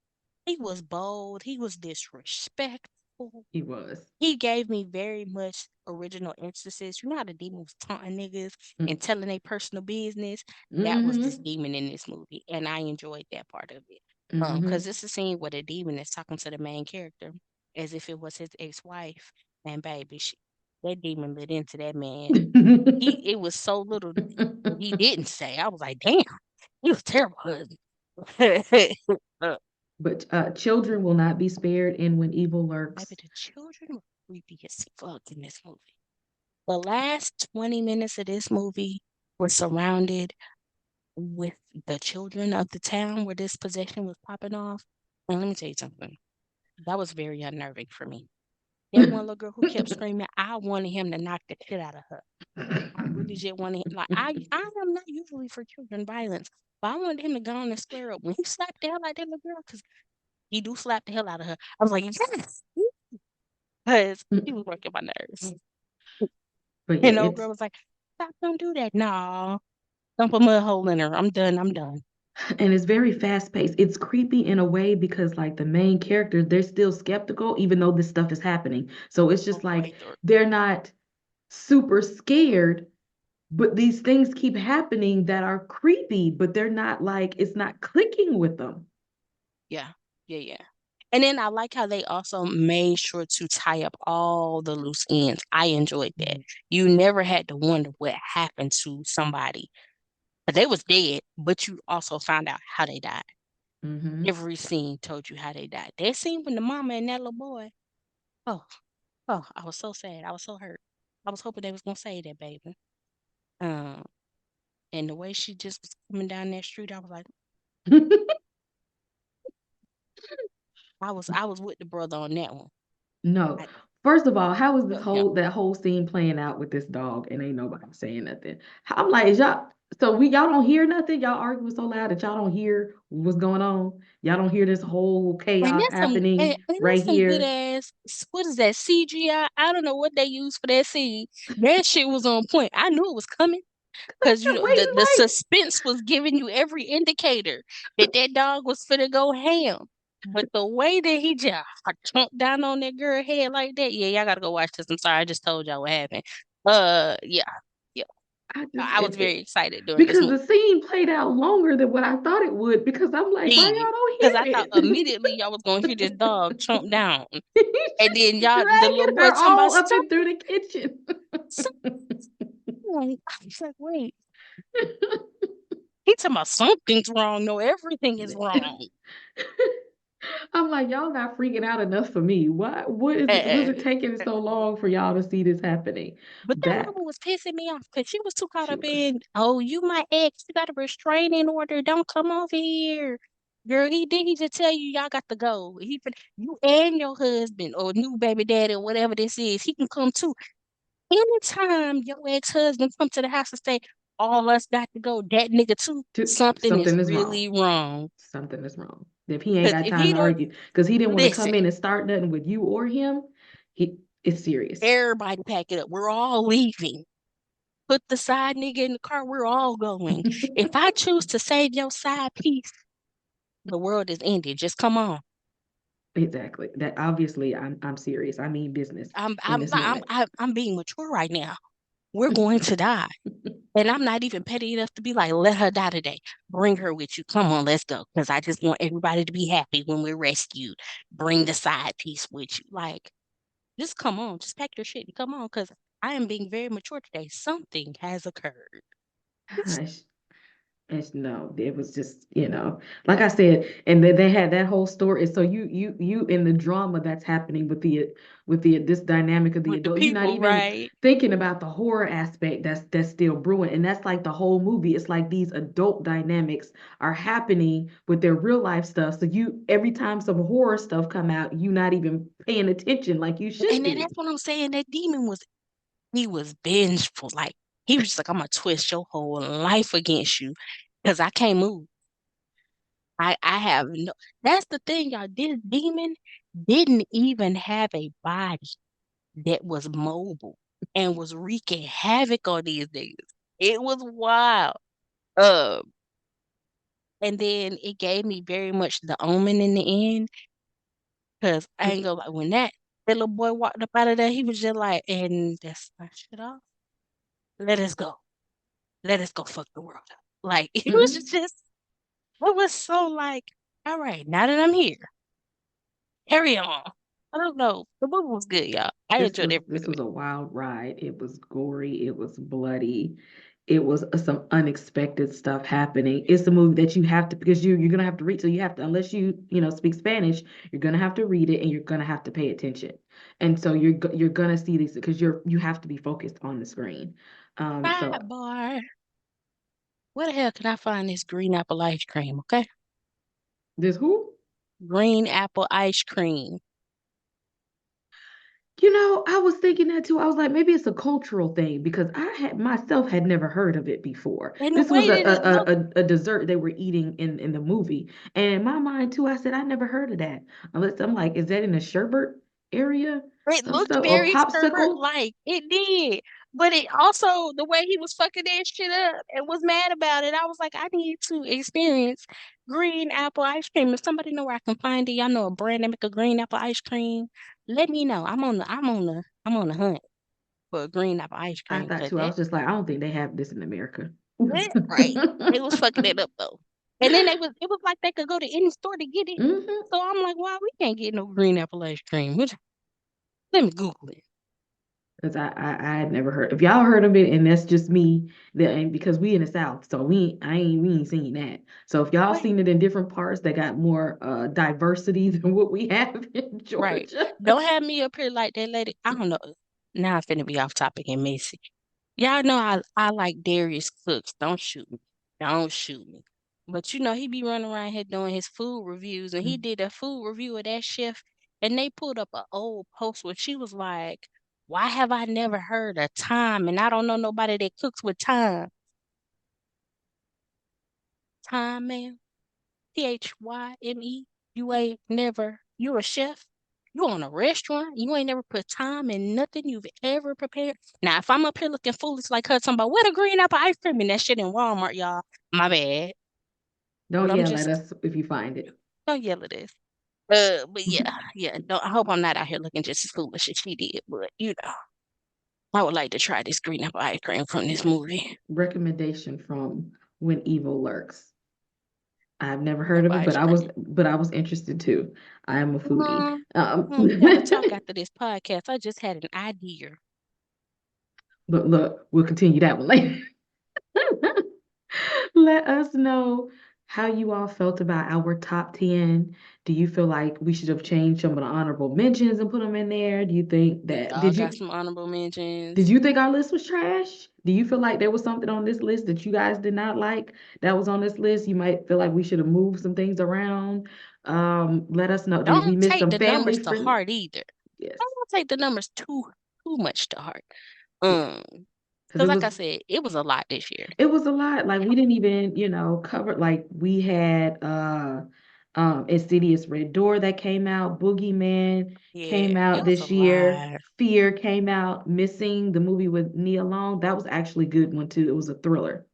he was bold. He was disrespectful. he was. He gave me very much original instances. You know how the demon was taunting niggas and telling their personal business? That was this Mm-hmm. demon in this movie, and I enjoyed that part of it. Because Mm-hmm. it's a scene where the demon is talking to the main character as if it was his ex-wife, and baby, that demon lit into that man. It was so little that he didn't say. I was like, damn, he was terrible husband. Uh, But children will not be spared in When Evil Baby, Lurks. the children were creepy as fuck in this movie. The last 20 minutes of this movie were surrounded with the children of the town where this possession was popping off. And let me tell you something. That was very unnerving for me. That one little girl who kept screaming, I wanted him to knock the shit out of her. I really just wanted, like, I am not usually for children violence, but I wanted him to go on and square up. When he slapped the hell out of that little girl, because he do slap the hell out of her, I was like, yes, because he was working my nerves. But yeah, And the old it's girl was like, stop, don't do that. No, dump a mud hole in her. I'm done. I'm done. and it's very fast paced. It's creepy in a way because like the main characters, they're still skeptical even though this stuff is happening. So it's All just the way like through. they're not super scared, but these things keep happening that are creepy, but they're not like it's not clicking with them. Yeah, yeah, yeah. And then I like how they also made sure to tie up all the loose ends. I enjoyed that. You never had to wonder what happened to somebody. But they was dead, but you also found out how they died. Mm-hmm. Every scene told you how they died. That scene when the mama and that little boy, oh, oh, I was so sad. I was so hurt. I was hoping they was gonna save that baby. Um, and the way she just was coming down that street, I was like, I was with the brother on that one. No. I First of all, how is this felt him. whole that whole scene playing out with this dog and ain't nobody saying nothing? I'm like, is y'all so we y'all don't hear nothing? Y'all arguing so loud that y'all don't hear what's going on? Y'all don't hear this whole And chaos that's some happening and right that's some good here? ass, what is that, CGI? I don't know what they used for that scene. That shit was on point. I knew it was coming because you Been know waiting the like suspense was giving you every indicator that that dog was finna go ham. But the way that he just chomped down on that girl head like that, yeah, y'all gotta go watch this. I'm sorry, I just told y'all what happened. Yeah, yeah. I just I was very excited during this because movie. the scene played out longer than what I thought it would because I'm like, why Did because I y'all thought don't hear immediately y'all was gonna hear this dog chomp down. it? And then He's y'all, the little dragging boy her talking about all up stop, and through the kitchen. stop. I was like, wait, he talking about something's wrong. No, everything is wrong. I'm like, y'all not freaking out enough for me. What is it? Was Uh, it taking so long for y'all to see this happening? but that That mama was pissing me off because she was too caught she up was. in, oh, you my ex, you got a restraining order. Don't come over here. Girl, he did. He just tell you y'all got to go. You and your husband or new baby daddy or whatever this is, he can come too. Anytime your ex-husband come to the house and say, all us got to go, that nigga too, something is Something is wrong. really wrong. Something is wrong. If he ain't Because got if time he to don't argue, because he didn't want to listen, come in and start nothing with you or him, it's serious. everybody pack it up. We're all leaving. Put the side nigga in the car. We're all going. If I choose to save your side piece, The world is ending. Just come on. Exactly. That obviously I'm serious. I mean business in this moment. I'm being mature right now. We're going to die. And I'm not even petty enough to be like, let her die today. Bring her with you. Come on, let's go. Because I just want everybody to be happy when we're rescued. Bring the side piece with you. Like, just come on. Just pack your shit and come on. Because I am being very mature today. Something has occurred. It's Gosh. It's no, it was just, like I said, and they had that whole story. So you in the drama that's happening with the this dynamic of the with the adult, you're not people, even right? thinking about the horror aspect that's still brewing. And that's like the whole movie. It's like these adult dynamics are happening with their real life stuff. So you every time some horror stuff come out, you not even paying attention like you should And then be. that's what I'm saying. That demon was, he was vengeful. Like, he was just like, I'm going to twist your whole life against you because I can't move. I have no, that's the thing, y'all. This demon didn't even have a body that was mobile and was wreaking havoc on these niggas. It was wild. Um, and then it gave me very much the omen in the end, because I ain't gonna like when that little boy walked up out of there, he was just like, and that's my shit off. Let us go. Let us go fuck the world up. Like it was just it was so like, all right, now that I'm here, carry on. I don't know. The movie was good, y'all. I This enjoyed was every bit this of was it. a wild ride. It was gory. It was bloody. It was some unexpected stuff happening. It's a movie that you have to because you're gonna have to read. So you have to unless you speak Spanish, you're gonna have to read it and you're gonna have to pay attention. And so you're gonna see these because you have to be focused on the screen. So Sidebar. Where the hell can I find this green apple ice cream? Okay. this who? Green apple ice cream. I was thinking that too. I was like, maybe it's a cultural thing because I had myself had never heard of it before. And the This was way a that it looked, a dessert they were eating in the movie, and in my mind too, I said I never heard of that. Unless I'm like, is that in the sherbet area it of looked stuff or very Sherbert popsicle? like. It did. But it also, the way he was fucking that shit up and was mad about it, I was like, I need to experience green apple ice cream. If somebody know where I can find it, y'all know a brand that make a green apple ice cream, let me know. I'm on the hunt for a green apple ice I cream thought because too. I that, was just like, I don't think they have this in America. that right. They was fucking it up though. And then it was like they could go to any store to get it. hmm So I'm like, wow, we can't get no green apple ice cream. Let me Google it. Because I had never heard. If y'all heard of it, and that's just me, then because we in the South, so we ain't seen that. So if y'all Wait, seen it in different parts that got more diversity than what we have in right. Georgia. Don't have me up here like that lady. I don't know. Now I'm finna be off topic and messy. Y'all know I like Darius Cooks. Don't shoot me. Don't shoot me. But he be running around here doing his food reviews, and he did a food review of that chef, and they pulled up an old post where she was like, "Why have I never heard of thyme? And I don't know nobody that cooks with thyme. Thyme, man. Thyme. You ain't never, you're a chef. You own a restaurant. You ain't never put time in nothing you've ever prepared. Now, if I'm up here looking foolish like her, talking about what a green apple ice cream and that shit in Walmart, y'all, my bad. But Don't I'm yell at just, us if you find it. don't yell at this. But yeah, yeah. Don't, I hope I'm not out here looking just as foolish as she did. But I would like to try this green apple ice cream from this movie. Recommendation from When Evil Lurks. I've never Green heard of apple it, ice cream. but I was interested too. I am a foodie. We gotta talk after this podcast. I just had an idea. But look, we'll continue that one later. Let us know how you all felt about our top 10. Do you feel like we should have changed some of the honorable mentions and put them in there? Do you think We that all got some honorable did mentions. you think our list was trash? Do you feel like there was something on this list that you guys did not like that was on this list? You might feel like we should have moved some things around. Let us know. Did we Don't miss take some the family numbers to friendly? heart either. Yes. Don't take the numbers too much to heart. Yeah. Um, Because because like I said, it was a lot this year. it was a lot. Like we didn't even, cover like we had Insidious Red Door that came out, Boogeyman Yeah, came it out was a this year, lot. It Fear came out, Missing, the movie with Nia Long, that was actually a good one too. It was a thriller.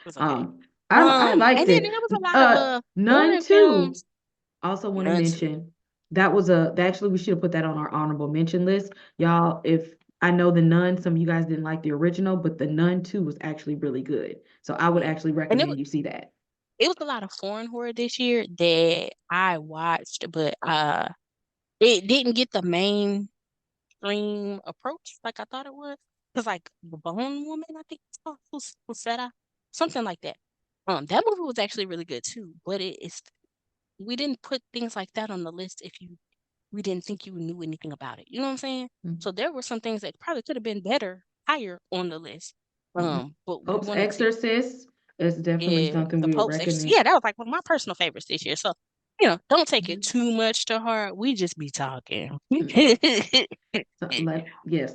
was okay. Um, I And liked then it. there was a lot of None foreign too. films. Also want to None too. mention that was a actually we should have put that on our honorable mention list. Y'all, if I know the Nun, some of you guys didn't like the original, but the Nun 2 was actually really good. So I would Yeah. actually And recommend you see that. it was a lot of foreign horror this year that I watched, but it didn't get the mainstream approach like I thought it would. Cause like the Bone Woman, I think it's called Fusetta, something like that. That movie was actually really good too, but it's we didn't put things like that on the list if you we didn't think you knew anything about it. You know what I'm saying? So there were some things that probably could have been better higher on the list. Mhm. But we Pope's wanted to, Exorcist is definitely yeah, something the we would Pope's Exorcist. recommend. Yeah, that was like one of my personal favorites this year. So, don't take it Mhm. too much to heart. We just be talking. Mm. So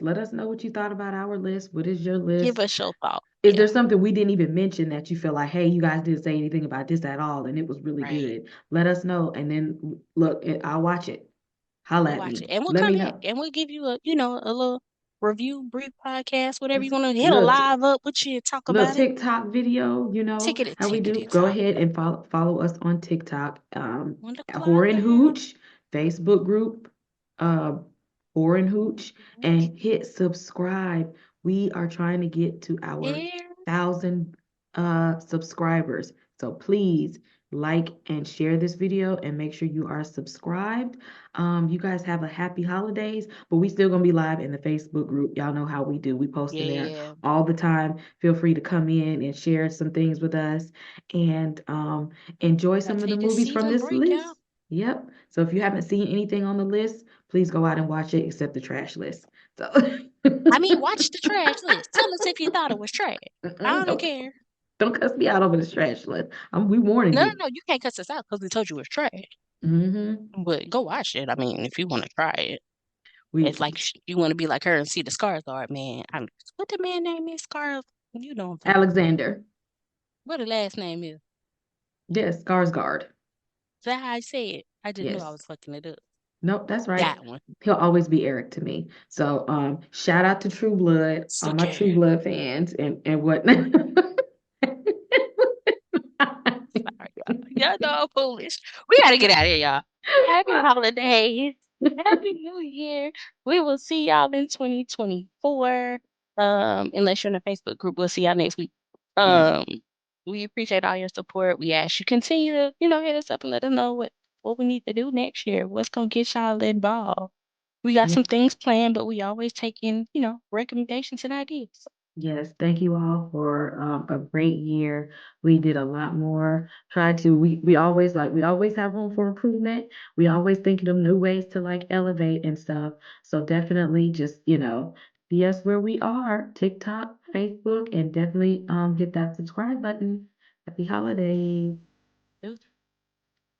let us know what you thought about our list. What is your Give list? us your thought. Is there Yeah, something we didn't even mention that you feel like, hey, you guys didn't say anything about this at all, and it was really right. good? Let us know, and then look, I'll watch it. Holla We'll at watch me. it. And we'll Let come me back know. and we'll give you a little review, brief podcast, whatever you Just want to hit a look, live up with you and talk little about it. TikTok video, Tickety, how we do. tickety, Go talk. ahead and follow us on TikTok. On the Horror and cloud. Hooch, Facebook group, uh, Horror and Hooch, and hit subscribe. We are trying to get to our Share. 1,000 subscribers. So please like and share this video and make sure you are subscribed. You guys have a happy holidays, but we still gonna be live in the Facebook group. Y'all know how we do. We post in there Yeah. all the time. Feel free to come in and share some things with us and enjoy Gotta some of take the this movies from season this break, y'all. list. Yep. So if you haven't seen anything on the list, please go out and watch it except the trash list. So I mean, watch the trash list. Tell us if you thought it was trash. I don't don't care. don't cuss me out over the trash list. We warning No, no, you. no. You can't cuss us out because we told you it was trash. Hmm. But go watch it. I mean, if you want to try it. We It's like you want to be like her and see the Skarsgård man. What the man name is? Skars. You know what I'm talking about. Alexander. What the last name is? Yes, Skarsgård. Is that how I say it? I just knew I Yes. was fucking it up. Nope, that's right. That one. He'll always be Eric to me. So shout out to True Blood, all my True Okay. Blood fans and whatnot. Sorry, y'all. Y'all know I'm foolish. We gotta get out of here, y'all. Happy holidays. Happy New Year. We will see y'all in 2024. Unless you're in a Facebook group, we'll see y'all next week. Mm, Um, we appreciate all your support. We ask you continue to, hit us up and let us know what we need to do next year. What's gonna get y'all involved. We got yeah. some things planned, but we always take in, recommendations and ideas. Yes, thank you all for a great year. We did a lot more. We always have room for improvement. We always thinking of new ways to like elevate and stuff. So definitely just, see us where we are, TikTok, Facebook, and definitely hit that subscribe button. Happy holidays.